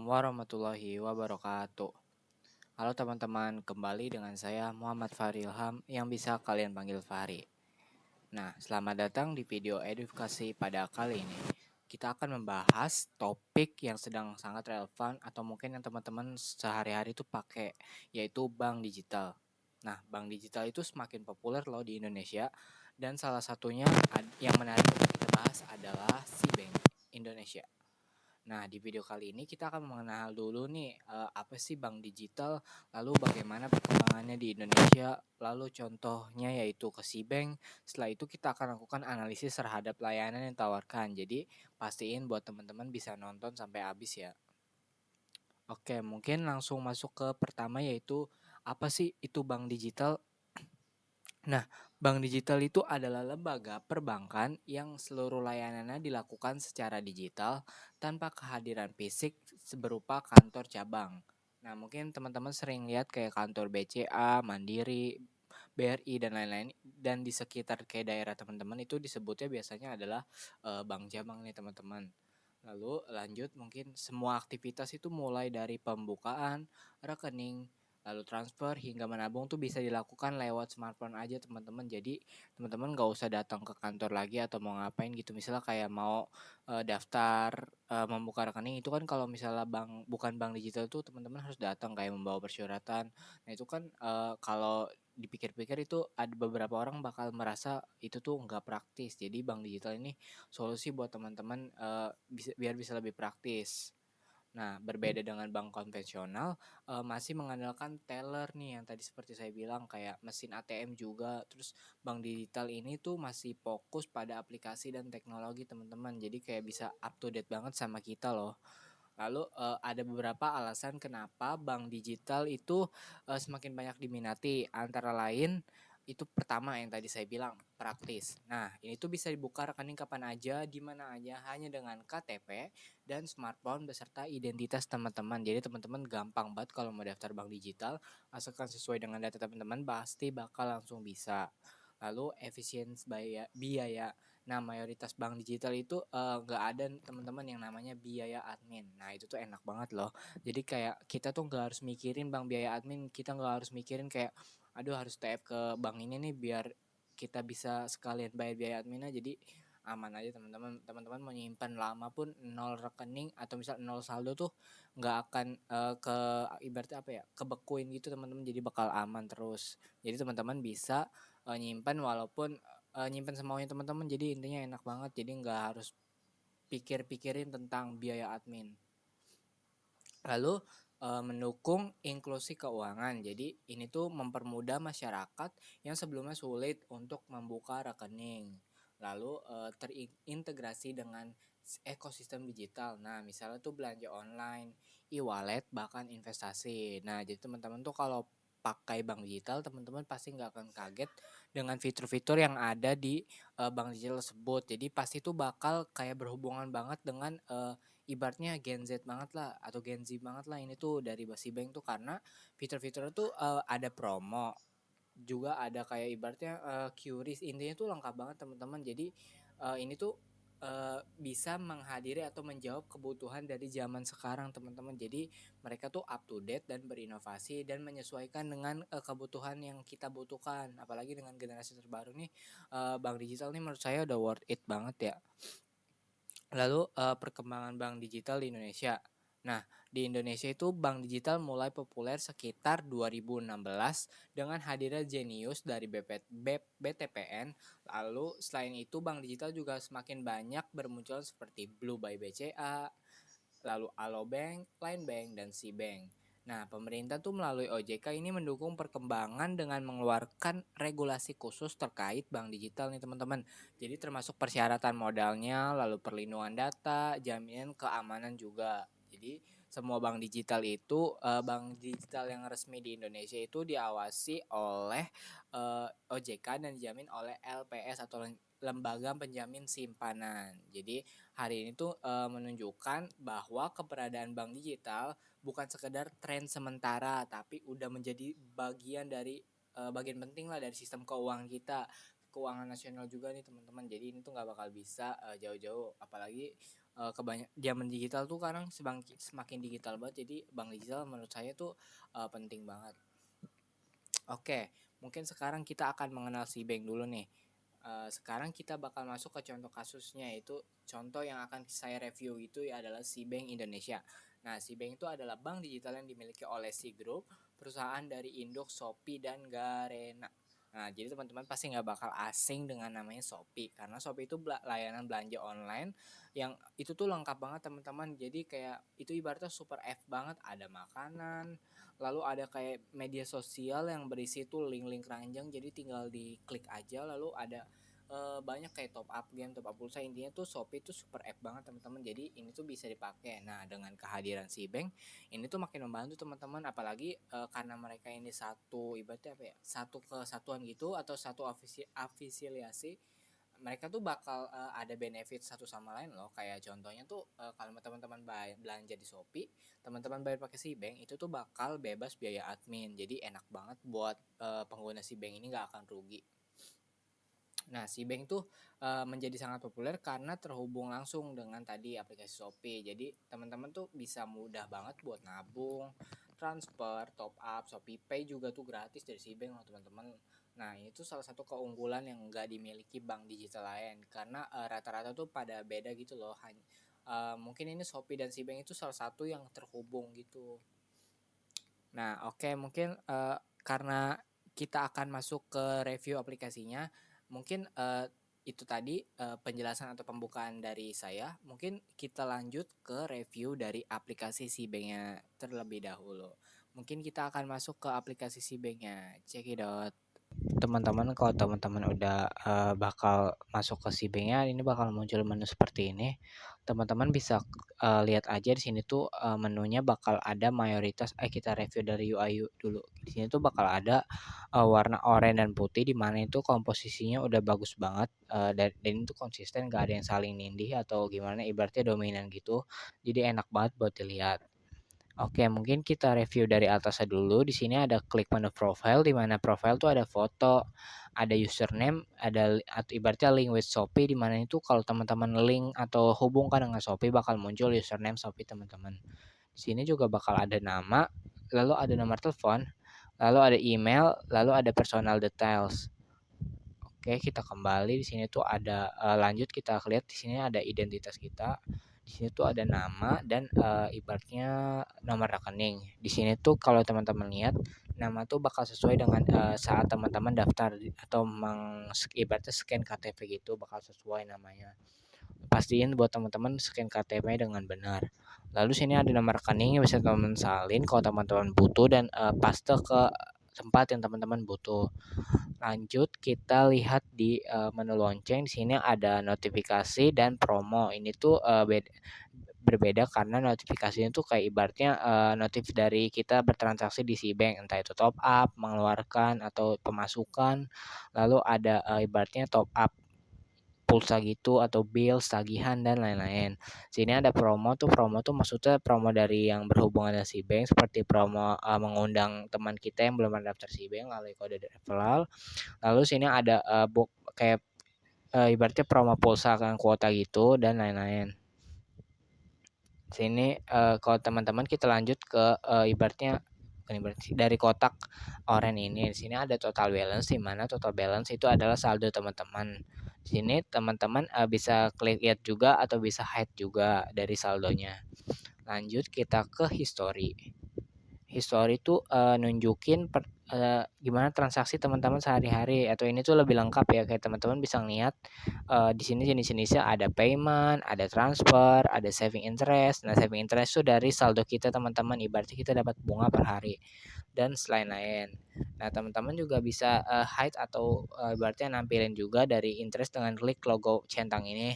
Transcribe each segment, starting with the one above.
warahmatullahi wabarakatuh. Halo teman-teman, kembali dengan saya Muhammad Fahri Ilham yang bisa kalian panggil Fahri. Nah, selamat datang di video edukasi pada kali ini. Kita akan membahas topik yang sedang sangat relevan atau mungkin yang teman-teman sehari-hari itu pakai, yaitu bank digital. Nah, bank digital itu semakin populer loh di Indonesia dan salah satunya yang menarik untuk kita bahas adalah Bank Indonesia. Nah, di video kali ini kita akan mengenal dulu nih apa sih bank digital, lalu bagaimana perkembangannya di Indonesia, lalu contohnya yaitu ke Bank. Setelah itu kita akan lakukan analisis terhadap layanan yang ditawarkan. Jadi, pastiin buat teman-teman bisa nonton sampai habis ya. Oke, mungkin langsung masuk ke pertama yaitu apa sih itu bank digital? Nah, bank digital itu adalah lembaga perbankan yang seluruh layanannya dilakukan secara digital tanpa kehadiran fisik berupa kantor cabang. Nah, mungkin teman-teman sering lihat kayak kantor BCA, Mandiri, BRI dan lain-lain dan di sekitar kayak daerah teman-teman itu disebutnya biasanya adalah bank cabang nih teman-teman. Lalu lanjut mungkin semua aktivitas itu mulai dari pembukaan rekening, lalu transfer hingga menabung tuh bisa dilakukan lewat smartphone aja teman-teman. Jadi teman-teman nggak usah datang ke kantor lagi atau mau ngapain gitu. Misalnya kayak mau daftar membuka rekening itu kan kalau misalnya bukan bank digital tuh teman-teman harus datang kayak membawa persyaratan. Nah itu kan kalau dipikir-pikir itu ada beberapa orang bakal merasa itu tuh nggak praktis. Jadi bank digital ini solusi buat teman-teman biar bisa lebih praktis. Nah, berbeda dengan bank konvensional, masih mengandalkan teller nih yang tadi seperti saya bilang kayak mesin ATM juga. Terus bank digital ini tuh masih fokus pada aplikasi dan teknologi teman-teman. Jadi kayak bisa up to date banget sama kita loh. Lalu ada beberapa alasan kenapa bank digital itu semakin banyak diminati. Antara lain itu pertama yang tadi saya bilang praktis. Nah, ini tuh bisa dibuka rekening kapan aja, di mana aja, hanya dengan KTP dan smartphone beserta identitas teman-teman. Jadi teman-teman gampang banget kalau mau daftar bank digital, asalkan sesuai dengan data teman-teman pasti bakal langsung bisa. Lalu efisiensi biaya. Nah, mayoritas bank digital itu nggak ada teman-teman yang namanya biaya admin. Nah, itu tuh enak banget loh. Jadi kayak kita tuh nggak harus mikirin bang biaya admin, kita nggak harus mikirin kayak, aduh harus TF ke bank ini nih biar kita bisa sekalian bayar biaya adminnya. Jadi aman aja teman-teman. Teman-teman mau nyimpan lama pun nol rekening atau misal nol saldo tuh nggak akan ke ibaratnya apa ya kebekuin gitu teman-teman. Jadi bakal aman terus. Jadi teman-teman bisa nyimpan walaupun nyimpen semaunya teman-teman, jadi intinya enak banget, jadi nggak harus pikir-pikirin tentang biaya admin. Lalu mendukung inklusi keuangan, jadi ini tuh mempermudah masyarakat yang sebelumnya sulit untuk membuka rekening, lalu terintegrasi dengan ekosistem digital. Nah, misalnya tuh belanja online, e-wallet, bahkan investasi. Nah, jadi teman-teman tuh kalau pakai bank digital, teman-teman pasti nggak akan kaget dengan fitur-fitur yang ada di bank digital tersebut. Jadi pasti tuh bakal kayak berhubungan banget dengan ibaratnya Gen Z banget lah atau Gen Z banget lah ini tuh dari Bank tuh karena fitur-fiturnya tuh ada promo juga ada kayak ibaratnya QRIS intinya tuh lengkap banget teman-teman. Jadi ini tuh bisa menghadiri atau menjawab kebutuhan dari zaman sekarang teman-teman. Jadi mereka tuh up to date dan berinovasi dan menyesuaikan dengan kebutuhan yang kita butuhkan. Apalagi dengan generasi terbaru nih, bank digital nih menurut saya udah worth it banget ya. Lalu perkembangan bank digital di Indonesia. Nah, di Indonesia itu bank digital mulai populer sekitar 2016 dengan hadirnya Genius dari BTPN. Lalu selain itu bank digital juga semakin banyak bermunculan seperti Blue by BCA, lalu Alobank, Linebank, dan Bank. Nah, pemerintah tuh melalui OJK ini mendukung perkembangan dengan mengeluarkan regulasi khusus terkait bank digital nih teman-teman. Jadi termasuk persyaratan modalnya, lalu perlindungan data, jaminan keamanan juga. Jadi semua bank digital itu, bank digital yang resmi di Indonesia itu diawasi oleh OJK dan dijamin oleh LPS atau lembaga penjamin simpanan. Jadi hari ini tuh menunjukkan bahwa keberadaan bank digital bukan sekedar tren sementara, tapi udah menjadi bagian dari bagian penting lah dari sistem keuangan kita, keuangan nasional juga nih teman-teman. Jadi ini tuh nggak bakal bisa jauh-jauh, apalagi kebanyak zaman digital tuh sekarang semakin digital banget. Jadi bank digital menurut saya tuh penting banget. Oke, mungkin sekarang kita akan mengenal si bank dulu nih. Sekarang kita bakal masuk ke contoh kasusnya, itu contoh yang akan saya review itu adalah si Bank Indonesia. Nah, si Bank itu adalah bank digital yang dimiliki oleh si Group, perusahaan dari induk Shopee dan Garena. Nah, jadi teman-teman pasti nggak bakal asing dengan namanya Shopee, karena Shopee itu layanan belanja online yang itu tuh lengkap banget teman-teman. Jadi kayak itu ibaratnya super app banget, ada makanan, lalu ada kayak media sosial yang berisi tuh link-link keranjang, jadi tinggal diklik aja, lalu ada banyak kayak top up game, top up pulsa. Intinya tuh Shopee tuh super app banget teman-teman, jadi ini tuh bisa dipakai. Nah, dengan kehadiran si bank ini tuh makin membantu teman-teman, apalagi karena mereka ini satu ibaratnya apa ya, satu kesatuan gitu atau satu afiliasi, mereka tuh bakal ada benefit satu sama lain loh. Kayak contohnya tuh kalau teman-teman belanja di Shopee, teman-teman bayar pakai si bank itu tuh bakal bebas biaya admin. Jadi enak banget buat pengguna si bank ini, nggak akan rugi. Nah, si bank tuh menjadi sangat populer karena terhubung langsung dengan tadi aplikasi Shopee. Jadi teman-teman tuh bisa mudah banget buat nabung, transfer, top up, Shopee Pay juga tuh gratis dari si bank loh teman-teman. Nah, ini tuh salah satu keunggulan yang nggak dimiliki bank digital lain, karena rata-rata tuh pada beda gitu loh. Mungkin ini Shopee dan si bank itu salah satu yang terhubung gitu. Nah, oke, mungkin karena kita akan masuk ke review aplikasinya, mungkin itu tadi penjelasan atau pembukaan dari saya. Mungkin kita lanjut ke review dari aplikasi si banknya terlebih dahulu. Mungkin kita akan masuk ke aplikasi si banknya. Check it out. Teman-teman, kalau teman-teman udah bakal masuk ke si banknya, ini bakal muncul menu seperti ini. Teman-teman bisa lihat aja di sini tuh menunya bakal ada mayoritas. Kita review dari UI dulu. Di sini tuh bakal ada warna oranye dan putih, di mana itu komposisinya udah bagus banget, dan itu konsisten, gak ada yang saling nindih atau gimana, ibaratnya dominan gitu. Jadi enak banget buat dilihat. Oke, mungkin kita review dari atasnya dulu. Di sini ada klik menu profile, di mana profile tuh ada foto, ada username, ada atau ibaratnya link with Shopee, di mana itu kalau teman-teman link atau hubungkan dengan Shopee bakal muncul username Shopee teman-teman. Di sini juga bakal ada nama, lalu ada nomor telepon, lalu ada email, lalu ada personal details. Oke, kita kembali. Di sini tuh ada lanjut, kita lihat di sini ada identitas kita. Di sini tuh ada nama dan ibaratnya nomor rekening. Di sini tuh kalau teman-teman lihat, nama tuh bakal sesuai dengan saat teman-teman daftar atau ibaratnya scan KTP gitu, bakal sesuai namanya. Pastiin buat teman-teman scan KTP dengan benar. Lalu sini ada nomor rekening yang bisa teman-teman salin kalau teman-teman butuh, dan paste ke tempat yang teman-teman butuh. Lanjut kita lihat di menu lonceng. Di sini ada notifikasi dan promo. Ini tuh berbeda karena notifikasinya tuh kayak ibaratnya notif dari kita bertransaksi di si bank, entah itu top up, mengeluarkan atau pemasukan. Lalu ada ibaratnya top up pulsa gitu atau bill, tagihan dan lain-lain. Sini ada promo tuh maksudnya promo dari yang berhubungan dengan si bank, seperti promo mengundang teman kita yang belum mendaftar si bank melalui kode referral. Lalu sini ada kayak ibaratnya promo pulsa kan, kuota gitu dan lain-lain. Sini kalau teman-teman kita lanjut ke ibaratnya dari kotak oranye ini. Di sini ada total balance, di mana total balance itu adalah saldo teman-teman. Di sini teman-teman bisa klik lihat juga atau bisa hide juga dari saldonya. Lanjut kita ke history. History itu nunjukin gimana transaksi teman-teman sehari-hari, atau ini tuh lebih lengkap ya, kayak teman-teman bisa ngeliat di sini jenis-jenisnya ada payment, ada transfer, ada saving interest. Nah, saving interest itu dari saldo kita teman-teman, ibaratnya kita dapat bunga per hari dan lain-lain. Nah, teman-teman juga bisa hide atau ibaratnya nampilin juga dari interest dengan klik logo centang ini.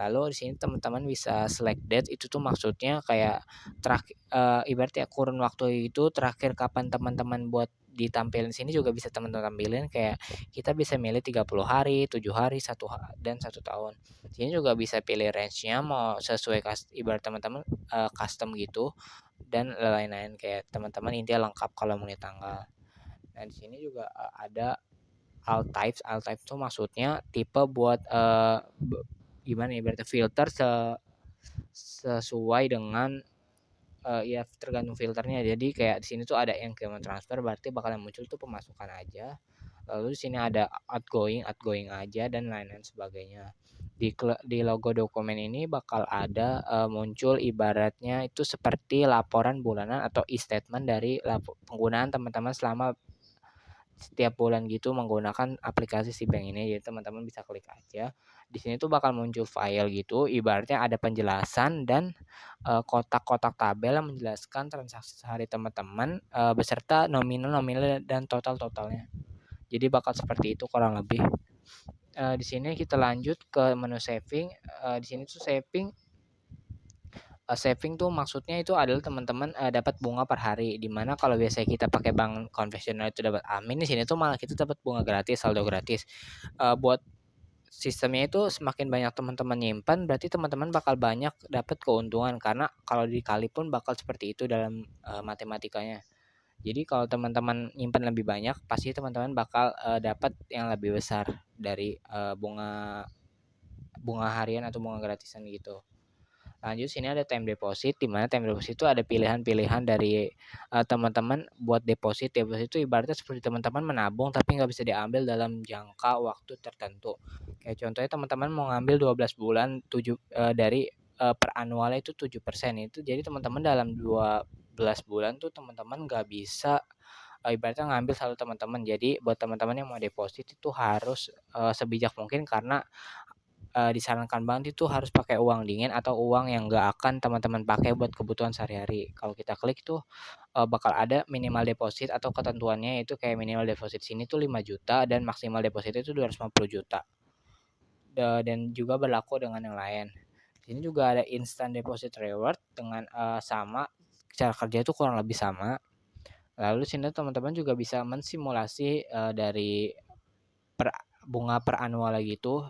Lalu di sini teman-teman bisa select date, itu tuh maksudnya kayak terakhir ibaratnya kurun waktu itu terakhir kapan teman-teman buat ditampilin sini juga bisa teman-teman tampilin, kayak kita bisa milih 30 hari, 7 hari, dan 1 tahun. Sini juga bisa pilih range-nya mau sesuai ibarat teman-teman custom gitu dan lain-lain, kayak teman-teman intinya lengkap kalau mau tanggal. Nah, di sini juga ada alt types. Alt types itu maksudnya tipe buat gimana ya, berarti filter sesuai dengan ya tergantung filternya. Jadi kayak di sini tuh ada incoming transfer, berarti bakalan muncul tuh pemasukan aja. Lalu di sini ada outgoing aja dan lain-lain sebagainya. Di logo dokumen ini bakal ada muncul ibaratnya itu seperti laporan bulanan atau e-statement dari penggunaan teman-teman selama setiap bulan gitu menggunakan aplikasi si bank ini. Jadi teman-teman bisa klik aja. Di sini tuh bakal muncul file gitu, ibaratnya ada penjelasan dan kotak-kotak tabel yang menjelaskan transaksi sehari teman-teman beserta nominal dan totalnya. Jadi bakal seperti itu kurang lebih. Di sini kita lanjut ke menu saving. Di sini tuh saving tuh maksudnya itu adalah teman-teman dapat bunga per hari, di mana kalau biasanya kita pakai bank konvensional itu dapat amin, di sini tuh malah kita dapat bunga gratis, saldo gratis. Buat sistemnya itu semakin banyak teman-teman nyimpan, berarti teman-teman bakal banyak dapat keuntungan, karena kalau dikali pun bakal seperti itu dalam matematikanya. Jadi kalau teman-teman nyimpan lebih banyak, pasti teman-teman bakal dapat yang lebih besar dari bunga harian atau bunga gratisan gitu. Lanjut, sini ada time deposit, di mana time deposit itu ada pilihan-pilihan dari teman-teman buat deposit. Deposit itu ibaratnya seperti teman-teman menabung tapi nggak bisa diambil dalam jangka waktu tertentu. Kayak contohnya teman-teman mau ngambil 12 bulan dari per annualnya itu 7%, itu jadi teman-teman dalam 12 bulan tuh teman-teman nggak bisa ibaratnya ngambil satu teman-teman. Jadi buat teman-teman yang mau deposit itu harus sebijak mungkin, karena disarankan banget itu harus pakai uang dingin atau uang yang nggak akan teman-teman pakai buat kebutuhan sehari-hari. Kalau kita klik tuh bakal ada minimal deposit atau ketentuannya, itu kayak minimal deposit sini tuh 5 juta dan maksimal deposit itu 250 juta. Dan juga berlaku dengan yang lain. Di sini juga ada instant deposit reward dengan sama cara kerja itu kurang lebih sama. Lalu sini teman-teman juga bisa mensimulasi dari bunga per annual gitu,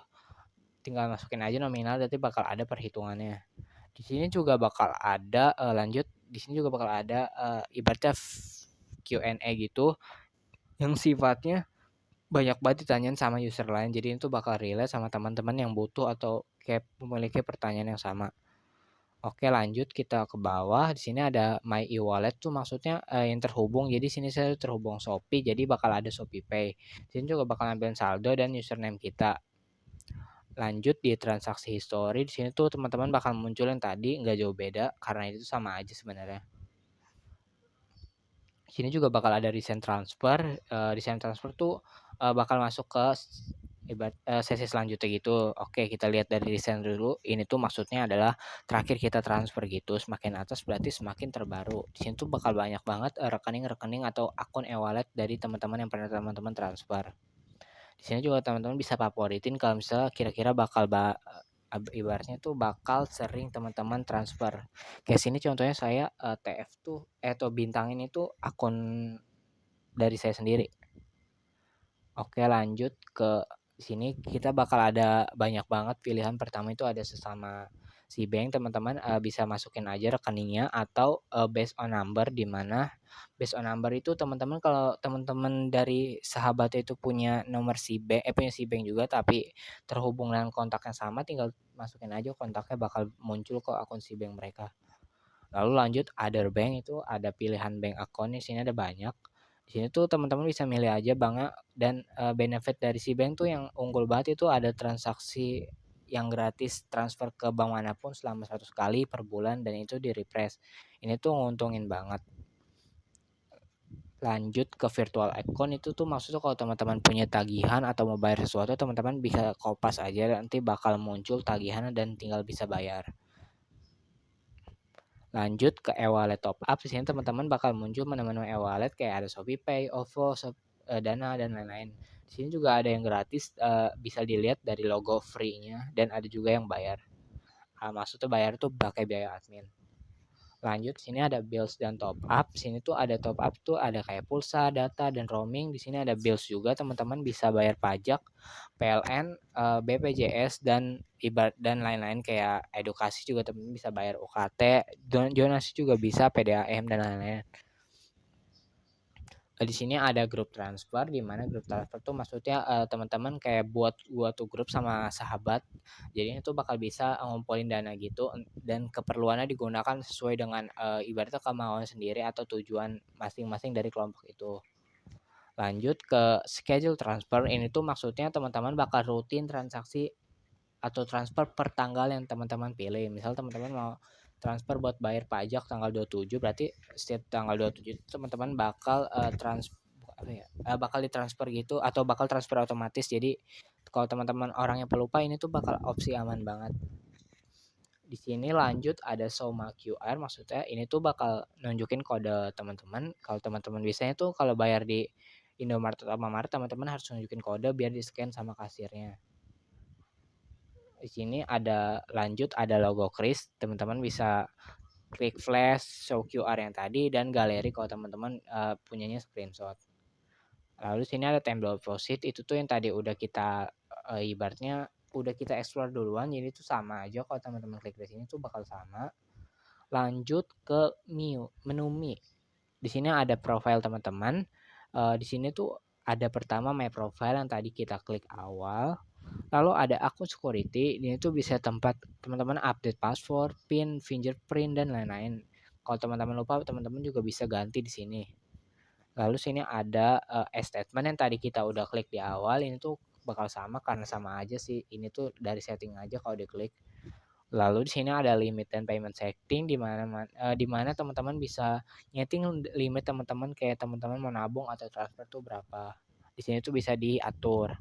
tinggal masukin aja nominal, nanti bakal ada perhitungannya. Di sini juga bakal ada lanjut, di sini juga bakal ada ibaratnya Q&A gitu yang sifatnya banyak banget ditanyain sama user lain. Jadi itu bakal relate sama teman-teman yang butuh atau kayak memiliki pertanyaan yang sama. Oke, lanjut kita ke bawah. Di sini ada My e-wallet tuh maksudnya yang terhubung. Jadi sini saya terhubung Shopee, jadi bakal ada Shopee Pay. Di sini juga bakal ambil saldo dan username kita. Lanjut di transaksi history, di sini tuh teman-teman bakal muncul yang tadi, nggak jauh beda karena itu sama aja sebenarnya. Di sini juga bakal ada recent transfer. Recent transfer tuh bakal masuk ke sesi selanjutnya gitu. Oke, kita lihat dari recent dulu. Ini tuh maksudnya adalah terakhir kita transfer gitu. Semakin atas berarti semakin terbaru. Di sini tuh bakal banyak banget rekening-rekening atau akun e-wallet dari teman-teman yang pernah teman-teman transfer. Di sini juga teman-teman bisa favoritin kalau misalnya kira-kira bakal ibaratnya tuh bakal sering teman-teman transfer. Kayak sini contohnya saya TF tuh atau bintang ini tuh akun dari saya sendiri. Oke, lanjut ke sini kita bakal ada banyak banget pilihan. Pertama itu ada sesama si bank, teman-teman bisa masukin aja rekeningnya atau based on number, di mana based on number itu teman-teman kalau teman-teman dari sahabatnya itu punya nomor si bank, punya si bank juga tapi terhubung dengan kontak yang sama, tinggal masukin aja kontaknya, bakal muncul ke akun si bank mereka. Lalu lanjut other bank, itu ada pilihan bank account, di sini ada banyak. Di sini tuh teman-teman bisa milih aja banknya, dan benefit dari si bank tuh yang unggul banget itu ada transaksi yang gratis transfer ke bank manapun selama 100 kali per bulan, dan itu di refresh. Ini tuh nguntungin banget. Lanjut ke virtual account, itu tuh maksudnya kalau teman-teman punya tagihan atau mau bayar sesuatu, teman-teman bisa kopas aja, nanti bakal muncul tagihan dan tinggal bisa bayar. Lanjut ke e-wallet top up, di sini teman-teman bakal muncul menu-menu e-wallet kayak ada Shopee Pay, OVO, Dana dan lain-lain. Di sini juga ada yang gratis, bisa dilihat dari logo free-nya, dan ada juga yang bayar. Maksudnya bayar tuh pakai biaya admin. Lanjut, sini ada bills dan top up. Sini tuh ada top up tuh ada kayak pulsa, data, dan roaming. Di sini ada bills juga, teman-teman bisa bayar pajak, PLN, BPJS, dan lain-lain kayak edukasi juga teman-teman bisa bayar UKT, donasi juga bisa, PDAM dan lain-lain. Di sini ada grup transfer, di mana grup transfer tuh maksudnya, teman-teman kayak buat tuh grup sama sahabat. Jadi itu bakal bisa ngumpulin dana gitu dan keperluannya digunakan sesuai dengan, ibaratnya kemauan sendiri atau tujuan masing-masing dari kelompok itu. Lanjut ke schedule transfer, ini tuh maksudnya teman-teman bakal rutin transaksi atau transfer per tanggal yang teman-teman pilih. Misal teman-teman mau transfer buat bayar pajak tanggal 27, berarti setiap tanggal 27 itu teman-teman bakal, apa ya, bakal ditransfer gitu atau bakal transfer otomatis. Jadi kalau teman-teman orangnya pelupa, ini tuh bakal opsi aman banget. Di sini lanjut ada Soma QR, maksudnya ini tuh bakal nunjukin kode teman-teman. Kalau teman-teman biasanya tuh kalau bayar di Indomaret atau Alfamart, teman-teman harus nunjukin kode biar di-scan sama kasirnya. Di sini ada lanjut ada logo Kris, teman-teman bisa klik flash, show QR yang tadi dan galeri kalau teman-teman, punyanya screenshot. Lalu sini ada time deposit, itu tuh yang tadi udah kita, ibaratnya udah kita explore duluan, jadi itu sama aja kalau teman-teman klik di sini tuh bakal sama. Lanjut ke menu Mi. Di sini ada profile teman-teman, di sini tuh ada pertama My Profile yang tadi kita klik awal. Lalu ada akun security, ini tuh bisa tempat teman-teman update password, PIN, fingerprint dan lain-lain. Kalau teman-teman lupa, teman-teman juga bisa ganti di sini. Lalu sini ada statement yang tadi kita udah klik di awal, ini tuh bakal sama karena sama aja sih. Ini tuh dari setting aja kalau diklik. Lalu di sini ada limit dan payment setting di mana teman-teman bisa nyeting limit teman-teman kayak teman-teman mau nabung atau transfer tuh berapa. Di sini tuh bisa diatur.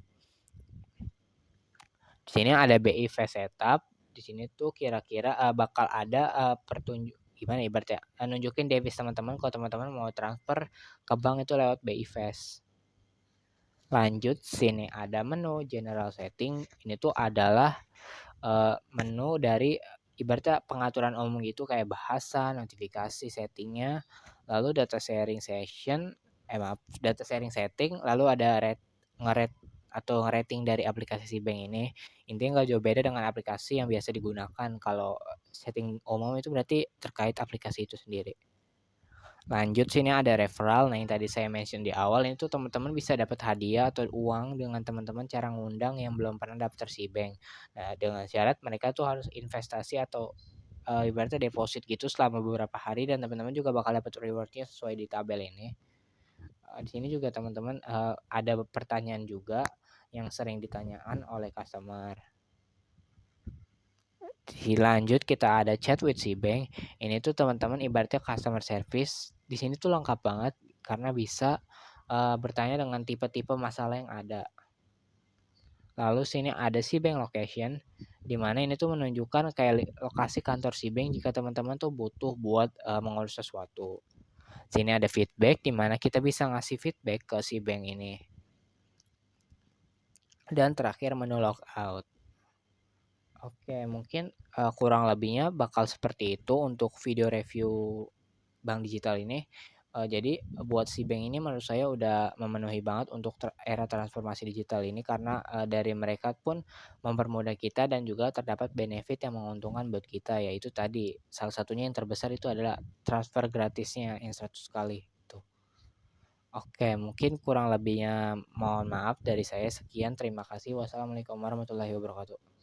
Di sini ada BI Fast Setup, di sini tuh kira-kira, bakal ada, gimana ya ibaratnya, nunjukin device teman-teman kalau teman-teman mau transfer ke bank itu lewat BI Fast. Lanjut sini ada menu general setting, ini tuh adalah, menu dari ibaratnya pengaturan umum gitu kayak bahasa, notifikasi, settingnya, lalu data sharing setting, lalu ada nge-rate atau rating dari aplikasi si bank ini. Intinya nggak jauh beda dengan aplikasi yang biasa digunakan. Kalau setting umum itu berarti terkait aplikasi itu sendiri. Lanjut sini ada referral. Nah, yang tadi saya mention di awal itu teman-teman bisa dapat hadiah atau uang dengan teman-teman cara ngundang yang belum pernah daftar si bank. Nah, dengan syarat mereka tuh harus investasi atau ibaratnya deposit gitu selama beberapa hari dan teman-teman juga bakal dapat rewardnya sesuai di tabel ini. Di sini juga teman-teman, ada pertanyaan juga yang sering ditanyakan oleh customer. Lanjut kita ada chat with si bank. Ini tuh teman-teman ibaratnya customer service. Di sini tuh lengkap banget karena bisa, bertanya dengan tipe-tipe masalah yang ada. Lalu sini ada si bank location, di mana ini tuh menunjukkan kayak lokasi kantor si bank jika teman-teman tuh butuh buat, mengurus sesuatu. Sini ada feedback, di mana kita bisa ngasih feedback ke si bank ini. Dan terakhir menu logout. Oke, mungkin, kurang lebihnya bakal seperti itu untuk video review bank digital ini. Jadi buat si bank ini menurut saya udah memenuhi banget untuk era transformasi digital ini karena, dari mereka pun mempermudah kita dan juga terdapat benefit yang menguntungkan buat kita, yaitu tadi salah satunya yang terbesar itu adalah transfer gratisnya yang 100 kali, tuh. Oke, mungkin kurang lebihnya mohon maaf dari saya. Sekian, terima kasih. Wassalamualaikum warahmatullahi wabarakatuh.